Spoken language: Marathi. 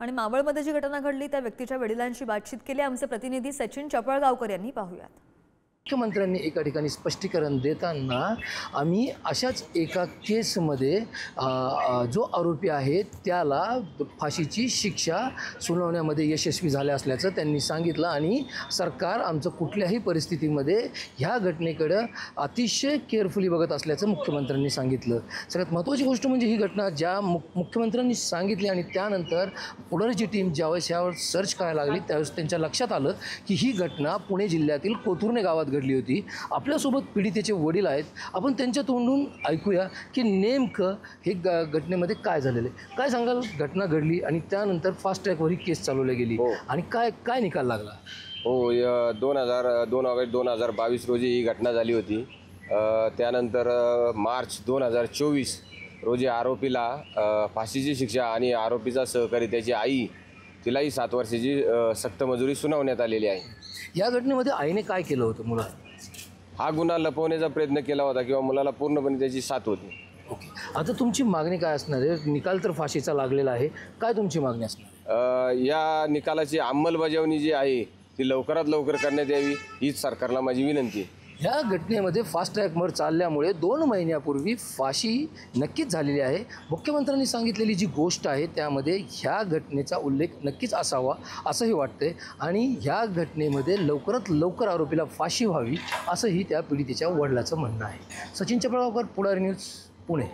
आणि मावळमध्ये जी घटना घडली त्या व्यक्तीच्या वडिलांशी बातचीत केली आमचे प्रतिनिधी सचिन चपळगावकर यांनी. पाहूयात. मुख्यमंत्र्यांनी एका ठिकाणी स्पष्टीकरण देताना आम्ही अशाच एका केसमध्ये जो आरोपी आहे त्याला फाशीची शिक्षा सुनावण्यामध्ये यशस्वी झाले असल्याचं त्यांनी सांगितलं आणि सरकार आमचं कुठल्याही परिस्थितीमध्ये ह्या घटनेकडं अतिशय केअरफुली बघत असल्याचं मुख्यमंत्र्यांनी सांगितलं. सगळ्यात महत्त्वाची गोष्ट म्हणजे ही घटना ज्या मुख्यमंत्र्यांनी सांगितली आणि त्यानंतर पुढारीची टीम ज्यावेळेस यावर सर्च करायला लागली त्यावेळेस त्यांच्या लक्षात आलं की ही घटना पुणे जिल्ह्यातील कोथुर्णे गावात घडली होती. आपल्यासोबत पीडितेचे वडील आहेत. आपण त्यांच्या तोंडून ऐकूया की नेमकं हे घटनेमध्ये काय झालेलं आहे. काय सांगाल? घटना घडली आणि त्यानंतर फास्ट ट्रॅकवर ही केस चालवली गेली आणि काय काय निकाल लागला? हो, 2 ऑगस्ट 2022 रोजी ही घटना झाली होती. त्यानंतर मार्च 2024 रोजी आरोपीला फाशीची शिक्षा आणि आरोपीचा सहकारी त्याची आई तिलाही 7 वर्षाची सक्त मजुरी सुनावण्यात आलेली आहे. या घटनेमध्ये आईने काय केलं होतं? मुलाला हा गुन्हा लपवण्याचा प्रयत्न केला होता किंवा मुलाला पूर्णपणे त्याची साथ होती. ओके, आता तुमची मागणी काय असणार आहे? निकाल तर फाशीचा लागलेला आहे, काय तुमची मागणी असणार? या निकालाची अंमलबजावणी जी आहे ती लवकरात लवकर करण्यात यावी हीच सरकारला माझी विनंती आहे. ह्या घटनेमध्ये फास्ट ट्रॅकवर चालल्यामुळे 2 महिन्यापूर्वी फाशी नक्कीच झालेली आहे. मुख्यमंत्र्यांनी सांगितलेली जी गोष्ट आहे त्यामध्ये ह्या घटनेचा उल्लेख नक्कीच असावा असंही वाटतंय आणि ह्या घटनेमध्ये लवकरात लवकर आरोपीला फाशी व्हावी असंही त्या पीडितेच्या वडिलाचं म्हणणं आहे. सचिन चपळगावकर, पुढारी न्यूज, पुणे.